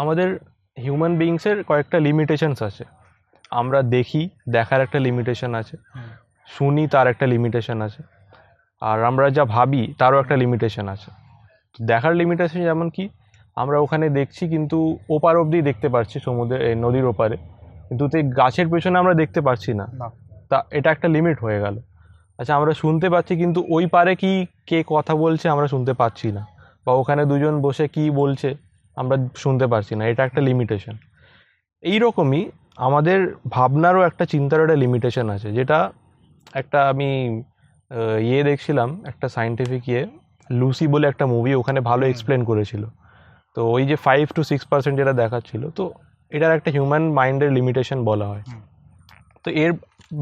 আমাদের হিউম্যান বিইংসের কয়েকটা লিমিটেশনস আছে। আমরা দেখি, দেখার একটা লিমিটেশন আছে, শুনি তার একটা লিমিটেশন আছে, আর আমরা যা ভাবি তারও একটা লিমিটেশন আছে। দেখার লিমিটেশন যেমন কি, আমরা ওখানে দেখছি কিন্তু ওপার অবধি দেখতে পারছি, সমুদ্রে নদীর ওপারে, কিন্তু গাছের পেছনে আমরা দেখতে পারছি না, তা এটা একটা লিমিট হয়ে গেল। আচ্ছা, আমরা শুনতে পাচ্ছি কিন্তু ওই পারে কি কে কথা বলছে আমরা শুনতে পাচ্ছি না, বা ওখানে দুজন বসে কি বলছে আমরা শুনতে পারছি না, এটা একটা লিমিটেশন। এইরকমই আমাদের ভাবনারও একটা চিন্তারও একটা লিমিটেশন আছে, যেটা একটা আমি দেখছিলাম, একটা সায়েন্টিফিক লুসি বলে একটা মুভি, ওখানে ভালো এক্সপ্লেন করেছিল। তো ওই যে 5 to 6% যেটা দেখাচ্ছিল, তো এটার একটা হিউম্যান মাইন্ডের লিমিটেশন বলা হয়। তো এর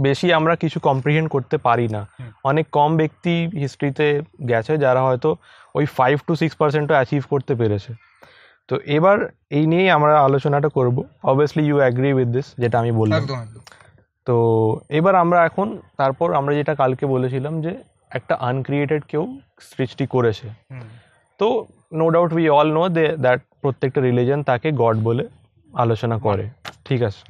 বেশি আমরা কিছু কম্প্রিহেন্ড করতে পারি না। অনেক কম ব্যক্তি হিস্ট্রিতে গেছে যারা হয়তো ওই 5 to 6%ও অ্যাচিভ করতে পেরেছে। তো এবার এই নিয়েই আমরা আলোচনাটা করব। Obviously you agree with this, যেটা আমি বললাম। তো এবার তারপর আমরা যেটা কালকে বলেছিলাম যে একটা আনক্রিয়েটেড কেউ সৃষ্টি করেছে। তো no doubt we all know that প্রত্যেকটা রিলিজন তাকে গড বলে আলোচনা করে, ঠিক আছে।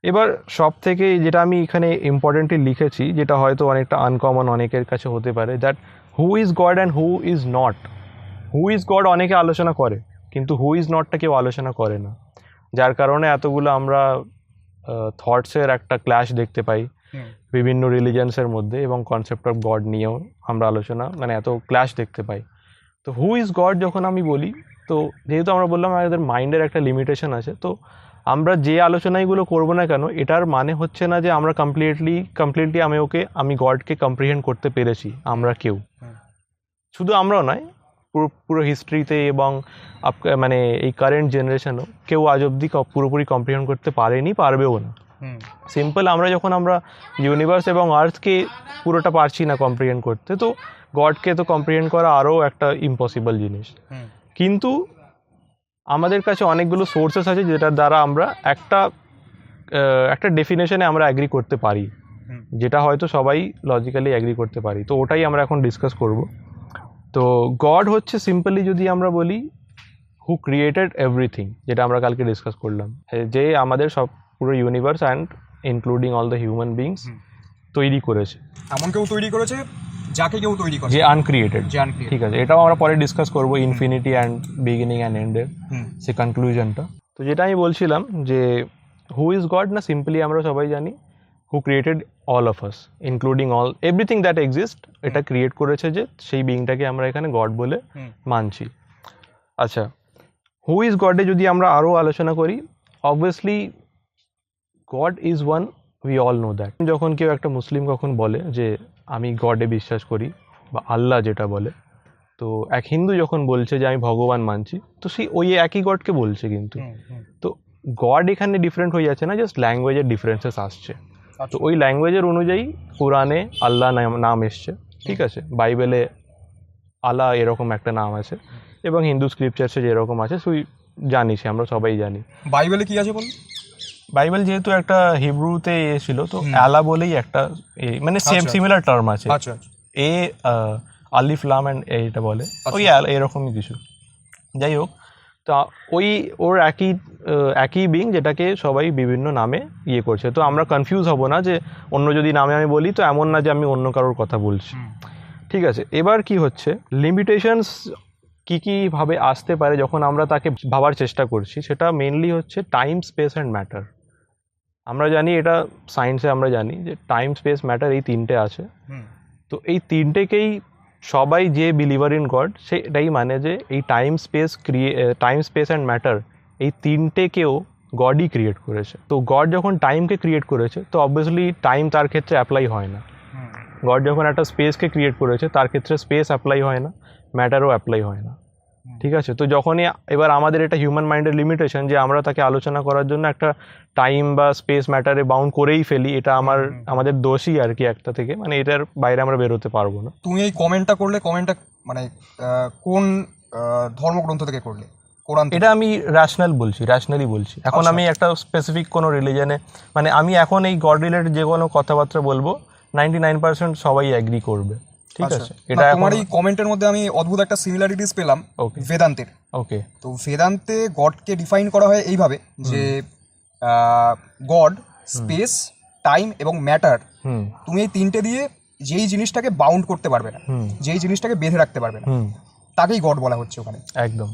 এবার সব থেকে যেটা আমি এখানে ইম্পর্টেন্টলি লিখেছি, যেটা হয়তো অনেকটা আনকমন অনেকের কাছে হতে পারে, that who is god and who is not. Who is god অনেকে আলোচনা করে, কিন্তু হু ইজ নটটা কেউ আলোচনা করে না, যার কারণে এতগুলো আমরা থটসের একটা ক্ল্যাশ দেখতে পাই বিভিন্ন রিলিজিয়ন্সের মধ্যে, এবং কনসেপ্ট অফ গড নিয়েও আমরা আলোচনা এত ক্ল্যাশ দেখতে পাই। তো হু ইজ গড যখন আমি বলি, তো যেহেতু আমরা বললাম আমাদের মাইন্ডের একটা লিমিটেশন আছে, তো আমরা যে আলোচনাগুলো করবো না কেন, এটার মানে হচ্ছে না যে আমরা কমপ্লিটলি আমি গডকে কম্প্রিহেন্ড করতে পেরেছি। আমরা কেউ, শুধু আমরাও নয়, পুরো হিস্ট্রিতে এবং এই কারেন্ট জেনারেশনও কেউ আজ অবধি পুরোপুরি কম্প্রিহেন্ড করতে পারেনি, পারবেও না। সিম্পল, আমরা ইউনিভার্স এবং আর্থকে পুরোটা পারছি না কম্প্রিহেন্ড করতে, তো গডকে তো কম্প্রিহেন্ড করা আরও একটা ইম্পসিবল জিনিস। কিন্তু আমাদের কাছে অনেকগুলো সোর্সেস আছে যেটার দ্বারা আমরা একটা ডেফিনেশনে আমরা অ্যাগ্রি করতে পারি, যেটা হয়তো সবাই লজিক্যালি অ্যাগ্রি করতে পারি। তো ওটাই আমরা এখন ডিসকাস করব। তো গড হচ্ছে সিম্পলি যদি আমরা বলি, হু ক্রিয়েটেড এভরিথিং, যেটা আমরা কালকে ডিসকাস করলাম, যে আমাদের সব পুরো universe and including all the human beings তৈরি করেছে। এমন কেউ তৈরি করেছে যাকে কেউ তৈরি করে, যে আনক্রিয়েটেড, ঠিক আছে। এটাও আমরা পরে ডিসকাস করবো, ইনফিনিটি অ্যান্ড বিগিনিং অ্যান্ড এন্ডের সে কনক্লুশনটা। তো যেটা আমি বলছিলাম যে হু ইজ গড না, সিম্পলি আমরা সবাই জানি হু created all of us including everything that exist, এটা ক্রিয়েট করেছে, যে সেই বিংটাকে আমরা এখানে গড বলে মানছি। আচ্ছা, হু ইজ গডে যদি আমরা আরও আলোচনা করি, obviously god is one, we all know that. যখন কেউ একটা মুসলিম কখন বলে যে আমি গডে বিশ্বাস করি, বা আল্লাহ যেটা বলে, তো এক হিন্দু যখন বলছে যে আমি ভগবান মানছি, তো সেই ওই একই গডকে বলছে, কিন্তু তো গড এখানে ডিফারেন্ট হয়ে যাচ্ছে না, জাস্ট ল্যাঙ্গুয়েজের ডিফারেন্সেস আসছে। তো ওই ল্যাঙ্গুয়েজের অনুযায়ী কোরআনে আল্লাহ নাম এসছে, ঠিক আছে, বাইবেলে আল্লাহ এরকম একটা নাম আছে, এবং হিন্দু স্ক্রিপচার্সে যেরকম আছে জানিস, আমরা সবাই জানি। বাইবেলে কি আছে বল? বাইবেল যেহেতু একটা হিব্রুতে ছিল, তো আল্লাহ বলেই একটা সিমিলার টার্ম আছে, আলিফ লাম এন্ড এইটা বলে, ওই এরকমই কিছু। যাই হোক, তো ওর একই বিং, যেটাকে সবাই বিভিন্ন নামে করছে। তো আমরা কনফিউজ হব না যে অন্য যদি নামে আমি বলি, তো এমন না যে আমি অন্য কারোর কথা বলছি, ঠিক আছে। এবার কি হচ্ছে, লিমিটেশনস কী ভাবে আসতে পারে যখন আমরা তাকে ভাবার চেষ্টা করছি, সেটা মেনলি হচ্ছে টাইম, স্পেস অ্যান্ড ম্যাটার। আমরা জানি, এটা সায়েন্সে আমরা জানি যে টাইম, স্পেস, ম্যাটার এই তিনটে আছে। তো এই তিনটেকেই সবাই যে বিলিভার ইন গড, সেটাই মানে যে এই টাইম, স্পেস অ্যান্ড ম্যাটার এই তিনটেকেও গডই ক্রিয়েট করেছে। তো গড যখন টাইমকে ক্রিয়েট করেছে, তো অবভিয়াসলি টাইম তার ক্ষেত্রে অ্যাপ্লাই হয় না। গড যখন একটা স্পেসকে ক্রিয়েট করেছে, তার ক্ষেত্রে স্পেস অ্যাপ্লাই হয় না, ম্যাটারও অ্যাপ্লাই হয় না, ঠিক আছে। তো যখনই এবার আমাদের এটা হিউম্যান মাইন্ডের লিমিটেশন, যে আমরা তাকে আলোচনা করার জন্য একটা টাইম বা স্পেস ম্যাটারে বাউন্ড করেই ফেলি, এটা আমাদের দোষই আর কি একটা থেকে, এটার বাইরে আমরা বেরোতে পারবো না। তুমি এই কমেন্টটা কোন ধর্মগ্রন্থ থেকে করলে? কোরআন? এটা আমি র্যাশনালি বলছি। এখন আমি একটা স্পেসিফিক কোনো রিলিজনে, আমি এখন এই গড রিলেটেড যে কোনো কথাবার্তা বলবো, 99% সবাই অ্যাগ্রি করবে, ঠিক আচ্ছা। আছে, না, এটা তোমার এই কমেন্টের মধ্যে আমি অদ্ভুত একটা সিমিলারিটিস পেলাম ওকে বেদান্তের। ওকে তো বেদান্তে গডকে ডিফাইন করা হয় এইভাবে যে গড, স্পেস, টাইম এবং ম্যাটার, হুম তুমি এই তিনটে দিয়ে যেই জিনিসটাকে বাউন্ড করতে পারবে না, হুম যেই জিনিসটাকে বেঁধে রাখতে পারবে না, হুম তাকেই গড বলা হচ্ছে ওখানে। একদম